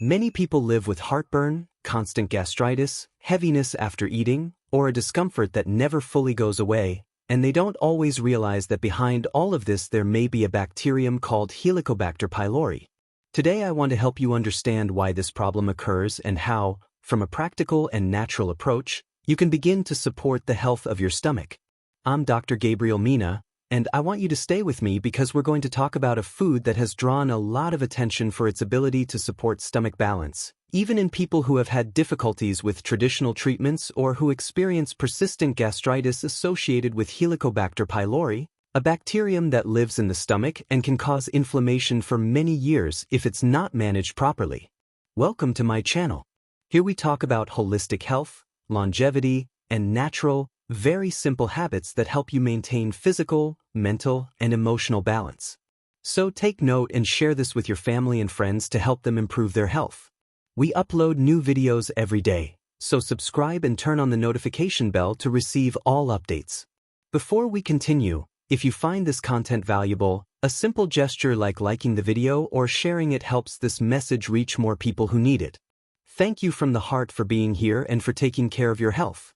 Many people live with heartburn, constant gastritis, heaviness after eating, or a discomfort that never fully goes away, and they don't always realize that behind all of this there may be a bacterium called Helicobacter pylori. Today I want to help you understand why this problem occurs and how, from a practical and natural approach, you can begin to support the health of your stomach. I'm Dr. Gabriel Mena, and I want you to stay with me because we're going to talk about a food that has drawn a lot of attention for its ability to support stomach balance, even in people who have had difficulties with traditional treatments or who experience persistent gastritis associated with Helicobacter pylori, a bacterium that lives in the stomach and can cause inflammation for many years if it's not managed properly. Welcome to my channel. Here we talk about holistic health, longevity, and natural, very simple habits that help you maintain physical, mental, and emotional balance. So take note and share this with your family and friends to help them improve their health. We upload new videos every day, so subscribe and turn on the notification bell to receive all updates. Before we continue, if you find this content valuable, a simple gesture like liking the video or sharing it helps this message reach more people who need it. Thank you from the heart for being here and for taking care of your health.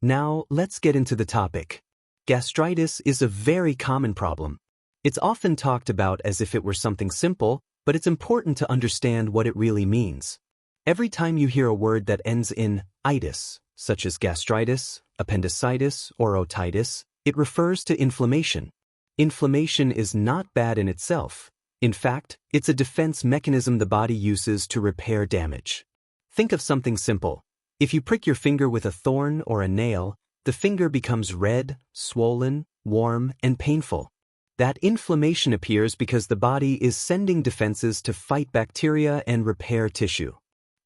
Now, let's get into the topic. Gastritis is a very common problem. It's often talked about as if it were something simple, but it's important to understand what it really means. Every time you hear a word that ends in itis, such as gastritis, appendicitis, or otitis, it refers to inflammation. Inflammation is not bad in itself. In fact, it's a defense mechanism the body uses to repair damage. Think of something simple. If you prick your finger with a thorn or a nail, the finger becomes red, swollen, warm, and painful. That inflammation appears because the body is sending defenses to fight bacteria and repair tissue.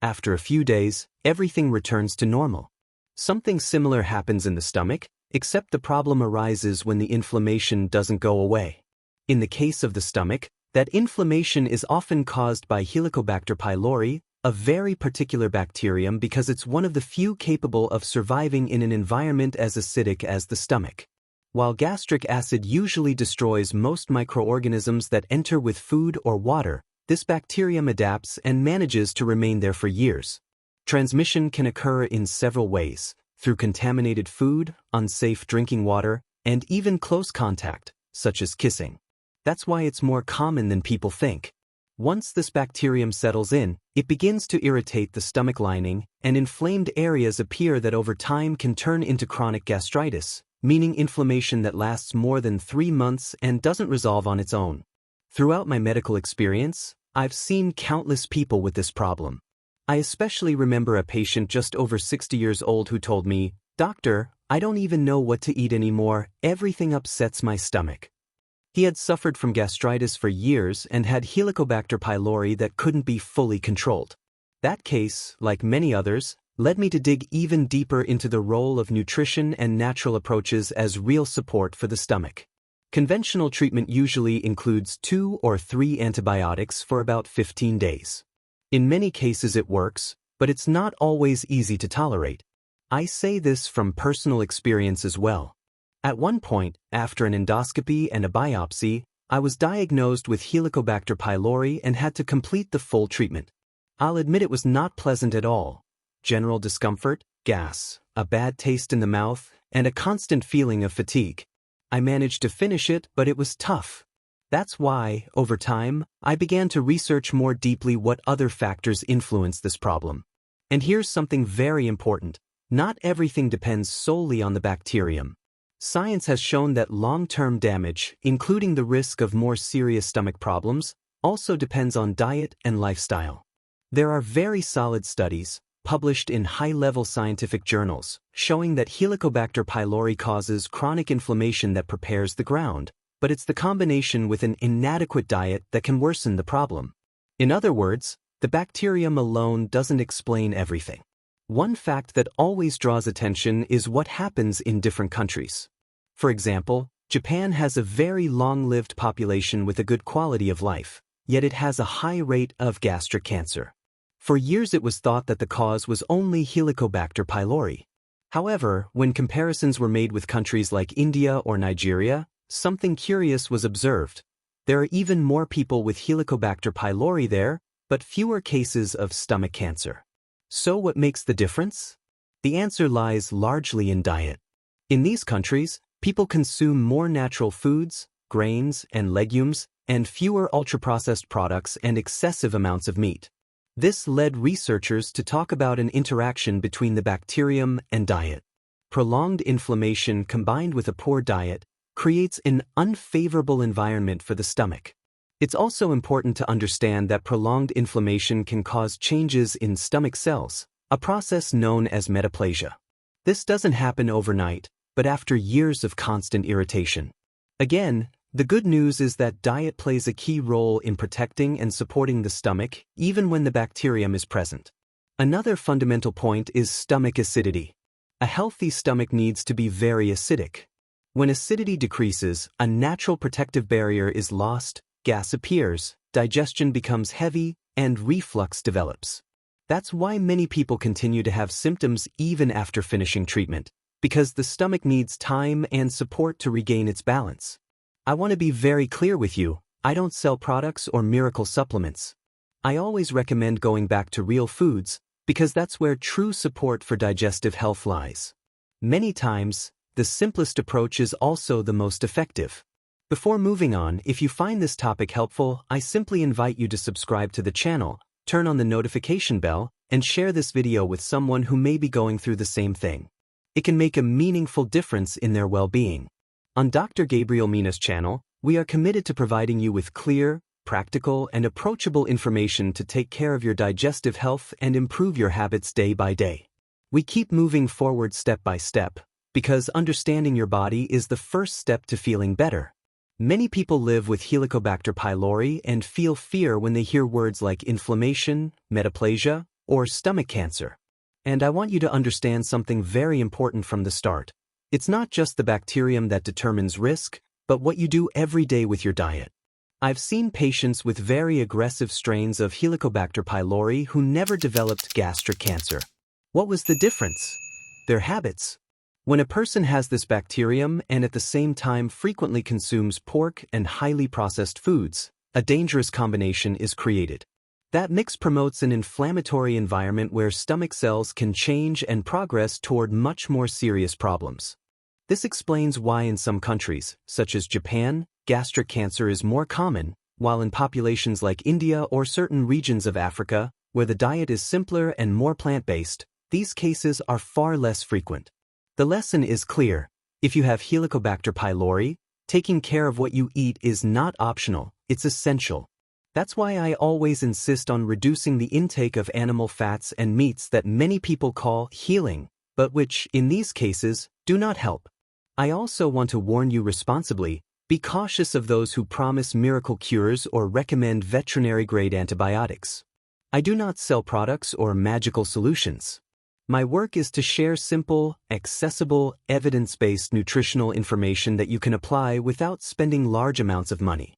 After a few days, everything returns to normal. Something similar happens in the stomach, except the problem arises when the inflammation doesn't go away. In the case of the stomach, that inflammation is often caused by Helicobacter pylori, a very particular bacterium because it's one of the few capable of surviving in an environment as acidic as the stomach. While gastric acid usually destroys most microorganisms that enter with food or water, this bacterium adapts and manages to remain there for years. Transmission can occur in several ways, through contaminated food, unsafe drinking water, and even close contact, such as kissing. That's why it's more common than people think. Once this bacterium settles in, it begins to irritate the stomach lining, and inflamed areas appear that over time can turn into chronic gastritis, meaning inflammation that lasts more than 3 months and doesn't resolve on its own. Throughout my medical experience, I've seen countless people with this problem. I especially remember a patient just over 60 years old who told me, "Doctor, I don't even know what to eat anymore, everything upsets my stomach." He had suffered from gastritis for years and had Helicobacter pylori that couldn't be fully controlled. That case, like many others, led me to dig even deeper into the role of nutrition and natural approaches as real support for the stomach. Conventional treatment usually includes 2 or 3 antibiotics for about 15 days. In many cases it works, but it's not always easy to tolerate. I say this from personal experience as well. At one point, after an endoscopy and a biopsy, I was diagnosed with Helicobacter pylori and had to complete the full treatment. I'll admit it was not pleasant at all. General discomfort, gas, a bad taste in the mouth, and a constant feeling of fatigue. I managed to finish it, but it was tough. That's why, over time, I began to research more deeply what other factors influence this problem. And here's something very important. Not everything depends solely on the bacterium. Science has shown that long-term damage, including the risk of more serious stomach problems, also depends on diet and lifestyle. There are very solid studies, published in high-level scientific journals, showing that Helicobacter pylori causes chronic inflammation that prepares the ground, but it's the combination with an inadequate diet that can worsen the problem. In other words, the bacterium alone doesn't explain everything. One fact that always draws attention is what happens in different countries. For example, Japan has a very long-lived population with a good quality of life, yet it has a high rate of gastric cancer. For years it was thought that the cause was only Helicobacter pylori. However, when comparisons were made with countries like India or Nigeria, something curious was observed. There are even more people with Helicobacter pylori there, but fewer cases of stomach cancer. So what makes the difference? The answer lies largely in diet. In these countries, people consume more natural foods, grains, and legumes, and fewer ultra-processed products and excessive amounts of meat. This led researchers to talk about an interaction between the bacterium and diet. Prolonged inflammation combined with a poor diet creates an unfavorable environment for the stomach. It's also important to understand that prolonged inflammation can cause changes in stomach cells, a process known as metaplasia. This doesn't happen overnight, but after years of constant irritation. Again, the good news is that diet plays a key role in protecting and supporting the stomach, even when the bacterium is present. Another fundamental point is stomach acidity. A healthy stomach needs to be very acidic. When acidity decreases, a natural protective barrier is lost, gas appears, digestion becomes heavy, and reflux develops. That's why many people continue to have symptoms even after finishing treatment, because the stomach needs time and support to regain its balance. I want to be very clear with you, I don't sell products or miracle supplements. I always recommend going back to real foods, because that's where true support for digestive health lies. Many times, the simplest approach is also the most effective. Before moving on, if you find this topic helpful, I simply invite you to subscribe to the channel, turn on the notification bell, and share this video with someone who may be going through the same thing. It can make a meaningful difference in their well-being. On Dr. Gabriel Mena's channel, we are committed to providing you with clear, practical, and approachable information to take care of your digestive health and improve your habits day by day. We keep moving forward step by step, because understanding your body is the first step to feeling better. Many people live with Helicobacter pylori and feel fear when they hear words like inflammation, metaplasia, or stomach cancer. And I want you to understand something very important from the start. It's not just the bacterium that determines risk, but what you do every day with your diet. I've seen patients with very aggressive strains of Helicobacter pylori who never developed gastric cancer. What was the difference? Their habits. When a person has this bacterium and at the same time frequently consumes pork and highly processed foods, a dangerous combination is created. That mix promotes an inflammatory environment where stomach cells can change and progress toward much more serious problems. This explains why in some countries, such as Japan, gastric cancer is more common, while in populations like India or certain regions of Africa, where the diet is simpler and more plant-based, these cases are far less frequent. The lesson is clear. If you have Helicobacter pylori, taking care of what you eat is not optional, it's essential. That's why I always insist on reducing the intake of animal fats and meats that many people call healing, but which, in these cases, do not help. I also want to warn you responsibly, be cautious of those who promise miracle cures or recommend veterinary-grade antibiotics. I do not sell products or magical solutions. My work is to share simple, accessible, evidence-based nutritional information that you can apply without spending large amounts of money.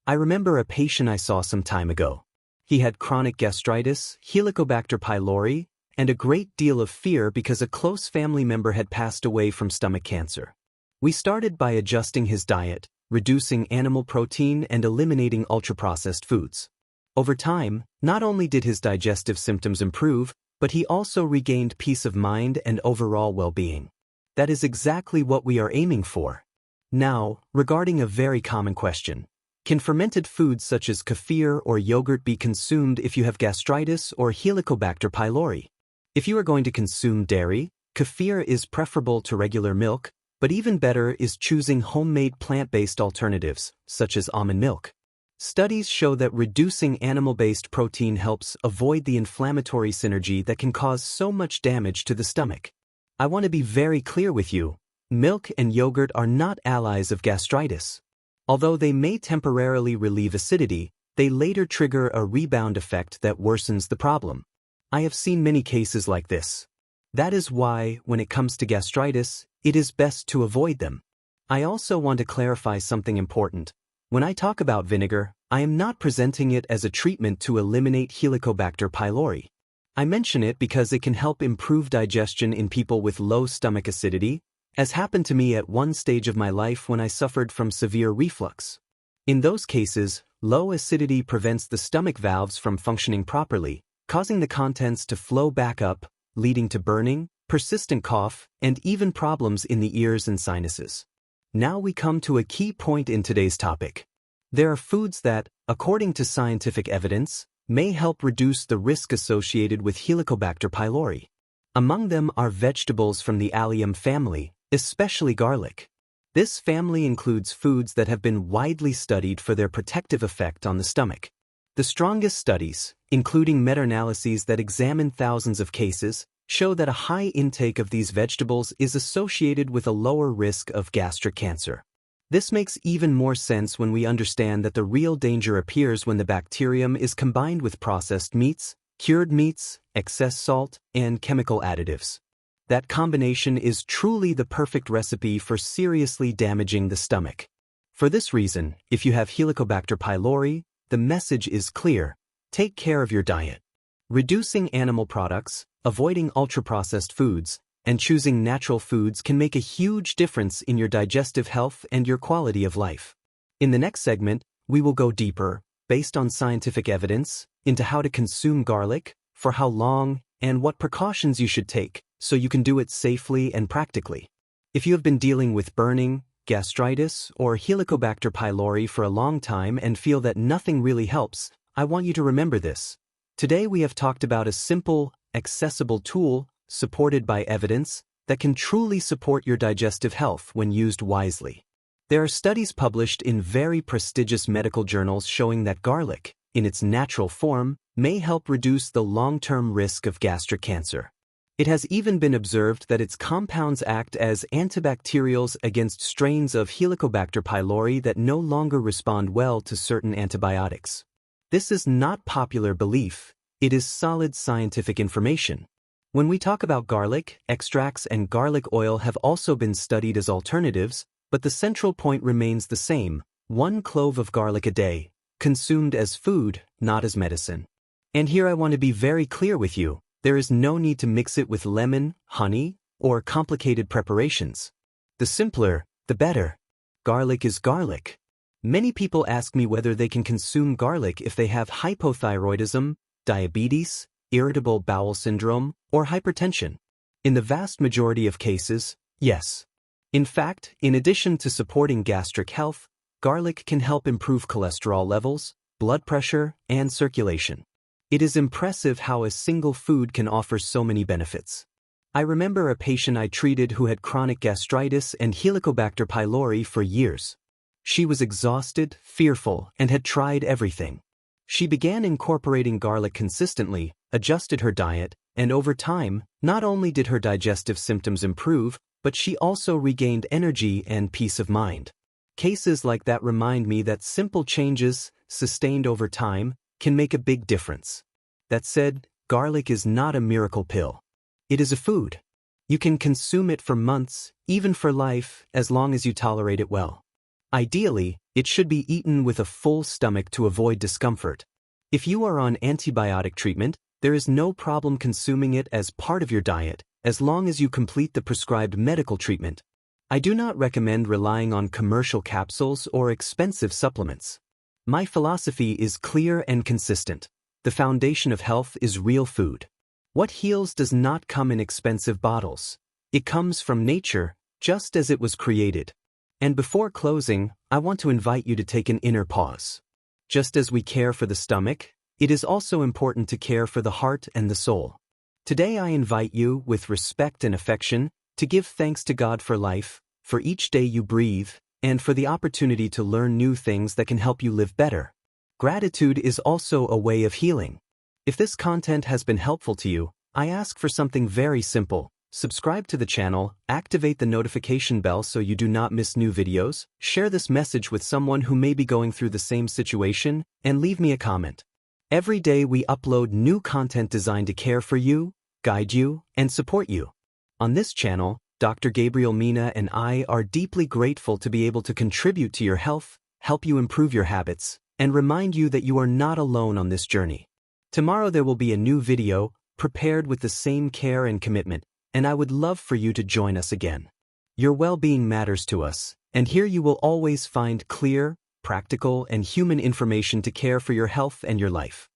I remember a patient I saw some time ago. He had chronic gastritis, Helicobacter pylori, and a great deal of fear because a close family member had passed away from stomach cancer. We started by adjusting his diet, reducing animal protein and eliminating ultra-processed foods. Over time, not only did his digestive symptoms improve, but he also regained peace of mind and overall well-being. That is exactly what we are aiming for. Now, regarding a very common question, can fermented foods such as kefir or yogurt be consumed if you have gastritis or Helicobacter pylori? If you are going to consume dairy, kefir is preferable to regular milk, but even better is choosing homemade plant-based alternatives, such as almond milk. Studies show that reducing animal-based protein helps avoid the inflammatory synergy that can cause so much damage to the stomach. I want to be very clear with you, milk and yogurt are not allies of gastritis. Although they may temporarily relieve acidity, they later trigger a rebound effect that worsens the problem. I have seen many cases like this. That is why, when it comes to gastritis, it is best to avoid them. I also want to clarify something important. When I talk about vinegar, I am not presenting it as a treatment to eliminate Helicobacter pylori. I mention it because it can help improve digestion in people with low stomach acidity, as happened to me at one stage of my life when I suffered from severe reflux. In those cases, Low acidity prevents the stomach valves from functioning properly, causing the contents to flow back up, leading to burning, persistent cough, and even problems in the ears and sinuses. Now we come to a key point in today's topic. There are foods that, according to scientific evidence, may help reduce the risk associated with Helicobacter pylori. Among them are vegetables from the allium family, especially garlic. This family includes foods that have been widely studied for their protective effect on the stomach. The strongest studies, including meta-analyses that examine thousands of cases, show that a high intake of these vegetables is associated with a lower risk of gastric cancer. This makes even more sense when we understand that the real danger appears when the bacterium is combined with processed meats, cured meats, excess salt, and chemical additives. That combination is truly the perfect recipe for seriously damaging the stomach. For this reason, if you have Helicobacter pylori, the message is clear: take care of your diet. Reducing animal products, avoiding ultra-processed foods, and choosing natural foods can make a huge difference in your digestive health and your quality of life. In the next segment, we will go deeper, based on scientific evidence, into how to consume garlic, for how long, and what precautions you should take, so you can do it safely and practically. If you have been dealing with burning, gastritis, or Helicobacter pylori for a long time and feel that nothing really helps, I want you to remember this. Today we have talked about a simple, accessible tool, supported by evidence, that can truly support your digestive health when used wisely. There are studies published in very prestigious medical journals showing that garlic, in its natural form, may help reduce the long-term risk of gastric cancer. It has even been observed that its compounds act as antibacterials against strains of Helicobacter pylori that no longer respond well to certain antibiotics. This is not popular belief, it is solid scientific information. When we talk about garlic, extracts and garlic oil have also been studied as alternatives, but the central point remains the same: 1 clove of garlic a day, consumed as food, not as medicine. And here I want to be very clear with you: there is no need to mix it with lemon, honey, or complicated preparations. The simpler, the better. Garlic is garlic. Many people ask me whether they can consume garlic if they have hypothyroidism, diabetes, irritable bowel syndrome, or hypertension. In the vast majority of cases, yes. In fact, in addition to supporting gastric health, garlic can help improve cholesterol levels, blood pressure, and circulation. It is impressive how a single food can offer so many benefits. I remember a patient I treated who had chronic gastritis and Helicobacter pylori for years. She was exhausted, fearful, and had tried everything. She began incorporating garlic consistently, adjusted her diet, and over time, not only did her digestive symptoms improve, but she also regained energy and peace of mind. Cases like that remind me that simple changes, sustained over time, can make a big difference. That said, garlic is not a miracle pill. It is a food. You can consume it for months, even for life, as long as you tolerate it well. Ideally, it should be eaten with a full stomach to avoid discomfort. If you are on antibiotic treatment, there is no problem consuming it as part of your diet, as long as you complete the prescribed medical treatment. I do not recommend relying on commercial capsules or expensive supplements. My philosophy is clear and consistent. The foundation of health is real food. What heals does not come in expensive bottles. It comes from nature, just as it was created. And before closing, I want to invite you to take an inner pause. Just as we care for the stomach, it is also important to care for the heart and the soul. Today I invite you, with respect and affection, to give thanks to God for life, for each day you breathe, and for the opportunity to learn new things that can help you live better. Gratitude is also a way of healing. If this content has been helpful to you, I ask for something very simple. Subscribe to the channel, activate the notification bell so you do not miss new videos, share this message with someone who may be going through the same situation, and leave me a comment. Every day we upload new content designed to care for you, guide you, and support you. On this channel, Dr. Gabriel, Mena, and I are deeply grateful to be able to contribute to your health, help you improve your habits, and remind you that you are not alone on this journey. Tomorrow there will be a new video, prepared with the same care and commitment, and I would love for you to join us again. Your well-being matters to us, and here you will always find clear, practical, and human information to care for your health and your life.